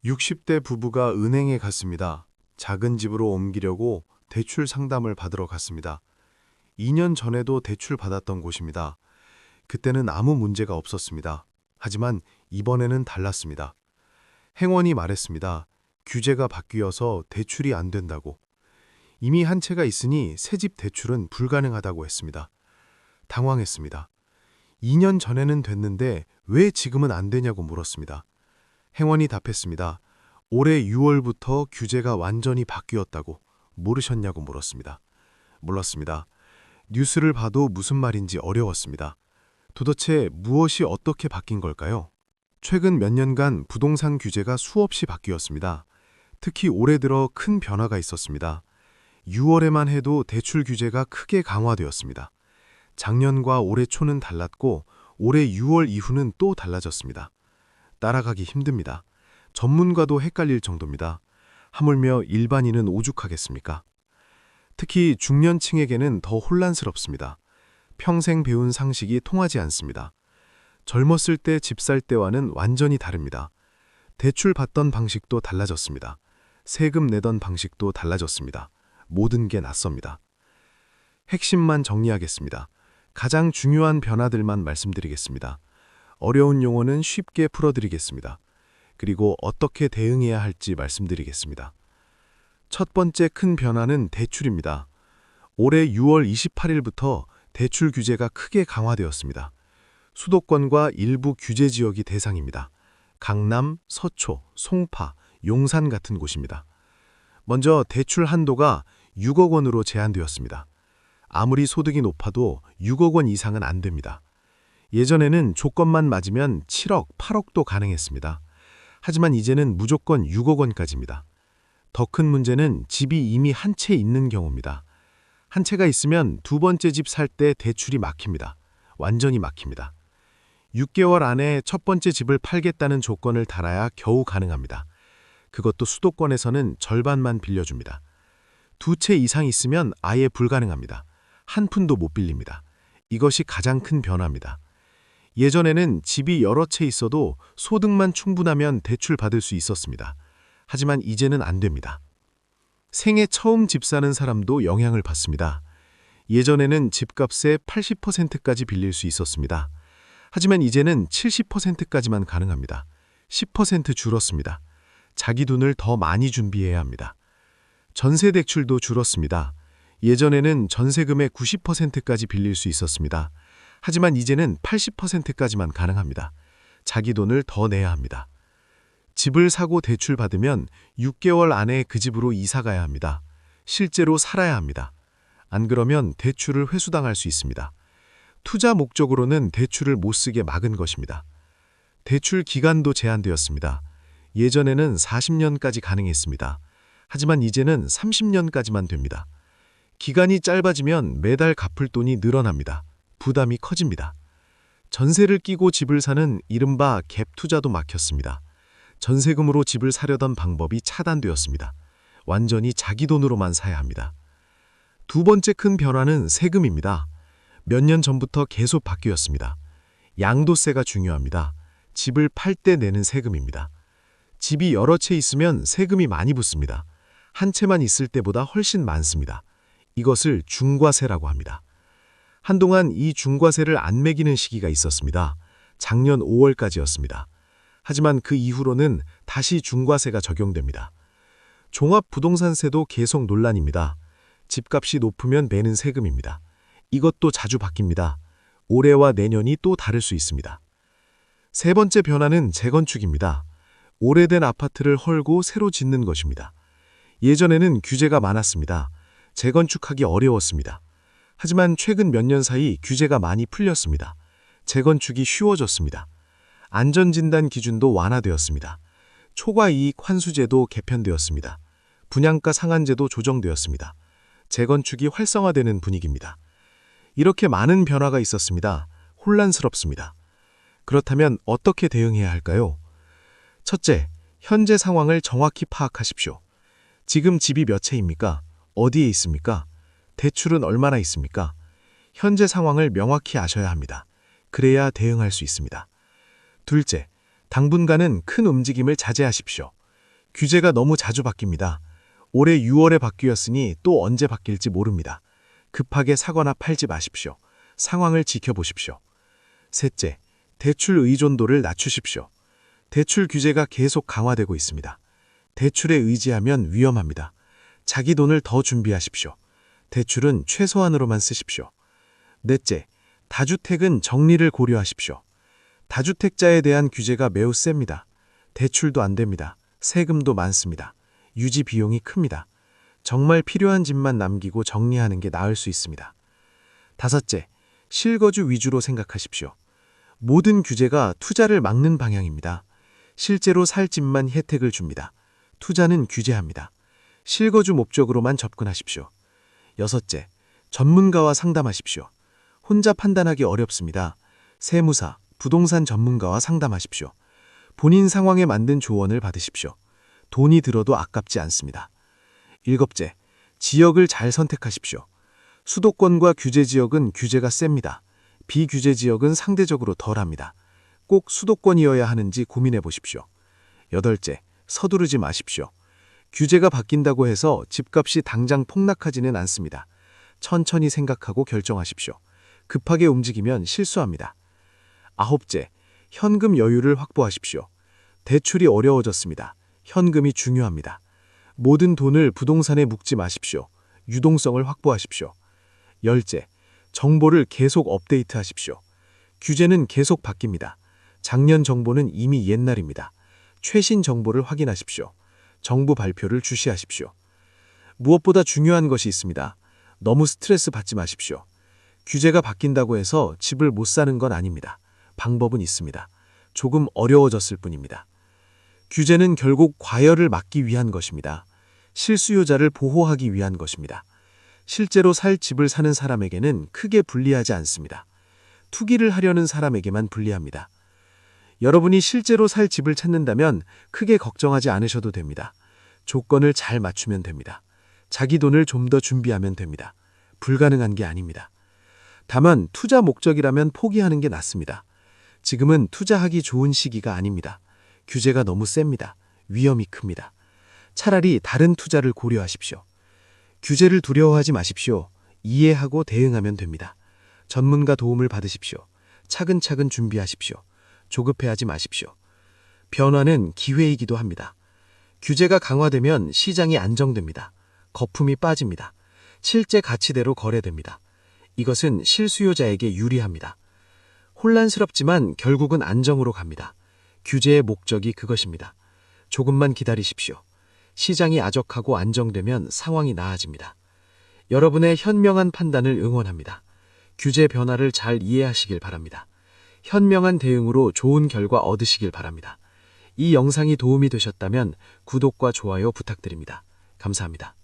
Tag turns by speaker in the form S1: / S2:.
S1: 60대 부부가 은행에 갔습니다. 작은 집으로 옮기려고 대출 상담을 받으러 갔습니다. 2년 전에도 대출 받았던 곳입니다. 그때는 아무 문제가 없었습니다. 하지만 이번에는 달랐습니다. 행원이 말했습니다. 규제가 바뀌어서 대출이 안 된다고. 이미 한 채가 있으니 새집 대출은 불가능하다고 했습니다. 당황했습니다. 2년 전에는 됐는데 왜 지금은 안 되냐고 물었습니다. 행원이 답했습니다. 올해 6월부터 규제가 완전히 바뀌었다고. 모르셨냐고 물었습니다. 몰랐습니다. 뉴스를 봐도 무슨 말인지 어려웠습니다. 도대체 무엇이 어떻게 바뀐 걸까요? 최근 몇 년간 부동산 규제가 수없이 바뀌었습니다. 특히 올해 들어 큰 변화가 있었습니다. 6월에만 해도 대출 규제가 크게 강화되었습니다. 작년과 올해 초는 달랐고 올해 6월 이후는 또 달라졌습니다. 따라가기 힘듭니다. 전문가도 헷갈릴 정도입니다. 하물며 일반인은 오죽하겠습니까? 특히 중년층에게는 더 혼란스럽습니다. 평생 배운 상식이 통하지 않습니다. 젊었을 때 집 살 때와는 완전히 다릅니다. 대출 받던 방식도 달라졌습니다. 세금 내던 방식도 달라졌습니다. 모든 게 낯섭니다. 핵심만 정리하겠습니다. 가장 중요한 변화들만 말씀드리겠습니다. 어려운 용어는 쉽게 풀어드리겠습니다. 그리고 어떻게 대응해야 할지 말씀드리겠습니다. 첫 번째 큰 변화는 대출입니다. 올해 6월 28일부터 대출 규제가 크게 강화되었습니다. 수도권과 일부 규제 지역이 대상입니다. 강남, 서초, 송파, 용산 같은 곳입니다. 먼저 대출 한도가 6억 원으로 제한되었습니다. 아무리 소득이 높아도 6억 원 이상은 안 됩니다. 예전에는 조건만 맞으면 7억, 8억도 가능했습니다. 하지만 이제는 무조건 6억 원까지입니다. 더 큰 문제는 집이 이미 한 채 있는 경우입니다. 한 채가 있으면 두 번째 집 살 때 대출이 막힙니다. 완전히 막힙니다. 6개월 안에 첫 번째 집을 팔겠다는 조건을 달아야 겨우 가능합니다. 그것도 수도권에서는 절반만 빌려줍니다. 두 채 이상 있으면 아예 불가능합니다. 한 푼도 못 빌립니다. 이것이 가장 큰 변화입니다. 예전에는 집이 여러 채 있어도 소득만 충분하면 대출 받을 수 있었습니다. 하지만 이제는 안 됩니다. 생애 처음 집 사는 사람도 영향을 받습니다. 예전에는 집값의 80%까지 빌릴 수 있었습니다. 하지만 이제는 70%까지만 가능합니다. 10% 줄었습니다. 자기 돈을 더 많이 준비해야 합니다. 전세 대출도 줄었습니다. 예전에는 전세금의 90%까지 빌릴 수 있었습니다. 하지만 이제는 80%까지만 가능합니다. 자기 돈을 더 내야 합니다. 집을 사고 대출 받으면 6개월 안에 그 집으로 이사 가야 합니다. 실제로 살아야 합니다. 안 그러면 대출을 회수당할 수 있습니다. 투자 목적으로는 대출을 못 쓰게 막은 것입니다. 대출 기간도 제한되었습니다. 예전에는 40년까지 가능했습니다. 하지만 이제는 30년까지만 됩니다. 기간이 짧아지면 매달 갚을 돈이 늘어납니다. 부담이 커집니다. 전세를 끼고 집을 사는 이른바 갭 투자도 막혔습니다. 전세금으로 집을 사려던 방법이 차단되었습니다. 완전히 자기 돈으로만 사야 합니다. 두 번째 큰 변화는 세금입니다. 몇 년 전부터 계속 바뀌었습니다. 양도세가 중요합니다. 집을 팔 때 내는 세금입니다. 집이 여러 채 있으면 세금이 많이 붙습니다. 한 채만 있을 때보다 훨씬 많습니다. 이것을 중과세라고 합니다. 한동안 이 중과세를 안 매기는 시기가 있었습니다. 작년 5월까지였습니다. 하지만 그 이후로는 다시 중과세가 적용됩니다. 종합부동산세도 계속 논란입니다. 집값이 높으면 내는 세금입니다. 이것도 자주 바뀝니다. 올해와 내년이 또 다를 수 있습니다. 세 번째 변화는 재건축입니다. 오래된 아파트를 헐고 새로 짓는 것입니다. 예전에는 규제가 많았습니다. 재건축하기 어려웠습니다. 하지만 최근 몇 년 사이 규제가 많이 풀렸습니다. 재건축이 쉬워졌습니다. 안전진단 기준도 완화되었습니다. 초과이익 환수제도 개편되었습니다. 분양가 상한제도 조정되었습니다. 재건축이 활성화되는 분위기입니다. 이렇게 많은 변화가 있었습니다. 혼란스럽습니다. 그렇다면 어떻게 대응해야 할까요? 첫째, 현재 상황을 정확히 파악하십시오. 지금 집이 몇 채입니까? 어디에 있습니까? 대출은 얼마나 있습니까? 현재 상황을 명확히 아셔야 합니다. 그래야 대응할 수 있습니다. 둘째, 당분간은 큰 움직임을 자제하십시오. 규제가 너무 자주 바뀝니다. 올해 6월에 바뀌었으니 또 언제 바뀔지 모릅니다. 급하게 사거나 팔지 마십시오. 상황을 지켜보십시오. 셋째, 대출 의존도를 낮추십시오. 대출 규제가 계속 강화되고 있습니다. 대출에 의지하면 위험합니다. 자기 돈을 더 준비하십시오. 대출은 최소한으로만 쓰십시오. 넷째, 다주택은 정리를 고려하십시오. 다주택자에 대한 규제가 매우 셉니다. 대출도 안 됩니다. 세금도 많습니다. 유지 비용이 큽니다. 정말 필요한 집만 남기고 정리하는 게 나을 수 있습니다. 다섯째, 실거주 위주로 생각하십시오. 모든 규제가 투자를 막는 방향입니다. 실제로 살 집만 혜택을 줍니다. 투자는 규제합니다. 실거주 목적으로만 접근하십시오. 여섯째, 전문가와 상담하십시오. 혼자 판단하기 어렵습니다. 세무사, 부동산 전문가와 상담하십시오. 본인 상황에 맞는 조언을 받으십시오. 돈이 들어도 아깝지 않습니다. 일곱째, 지역을 잘 선택하십시오. 수도권과 규제 지역은 규제가 셉니다. 비규제 지역은 상대적으로 덜합니다. 꼭 수도권이어야 하는지 고민해 보십시오. 여덟째, 서두르지 마십시오. 규제가 바뀐다고 해서 집값이 당장 폭락하지는 않습니다. 천천히 생각하고 결정하십시오. 급하게 움직이면 실수합니다. 아홉째, 현금 여유를 확보하십시오. 대출이 어려워졌습니다. 현금이 중요합니다. 모든 돈을 부동산에 묵지 마십시오. 유동성을 확보하십시오. 열째, 정보를 계속 업데이트하십시오. 규제는 계속 바뀝니다. 작년 정보는 이미 옛날입니다. 최신 정보를 확인하십시오. 정부 발표를 주시하십시오. 무엇보다 중요한 것이 있습니다. 너무 스트레스 받지 마십시오. 규제가 바뀐다고 해서 집을 못 사는 건 아닙니다. 방법은 있습니다. 조금 어려워졌을 뿐입니다. 규제는 결국 과열을 막기 위한 것입니다. 실수요자를 보호하기 위한 것입니다. 실제로 살 집을 사는 사람에게는 크게 불리하지 않습니다. 투기를 하려는 사람에게만 불리합니다. 여러분이 실제로 살 집을 찾는다면 크게 걱정하지 않으셔도 됩니다. 조건을 잘 맞추면 됩니다. 자기 돈을 좀 더 준비하면 됩니다. 불가능한 게 아닙니다. 다만 투자 목적이라면 포기하는 게 낫습니다. 지금은 투자하기 좋은 시기가 아닙니다. 규제가 너무 셉니다. 위험이 큽니다. 차라리 다른 투자를 고려하십시오. 규제를 두려워하지 마십시오. 이해하고 대응하면 됩니다. 전문가 도움을 받으십시오. 차근차근 준비하십시오. 조급해하지 마십시오. 변화는 기회이기도 합니다. 규제가 강화되면 시장이 안정됩니다. 거품이 빠집니다. 실제 가치대로 거래됩니다. 이것은 실수요자에게 유리합니다. 혼란스럽지만 결국은 안정으로 갑니다. 규제의 목적이 그것입니다. 조금만 기다리십시오. 시장이 아적하고 안정되면 상황이 나아집니다. 여러분의 현명한 판단을 응원합니다. 규제 변화를 잘 이해하시길 바랍니다. 현명한 대응으로 좋은 결과 얻으시길 바랍니다. 이 영상이 도움이 되셨다면 구독과 좋아요 부탁드립니다. 감사합니다.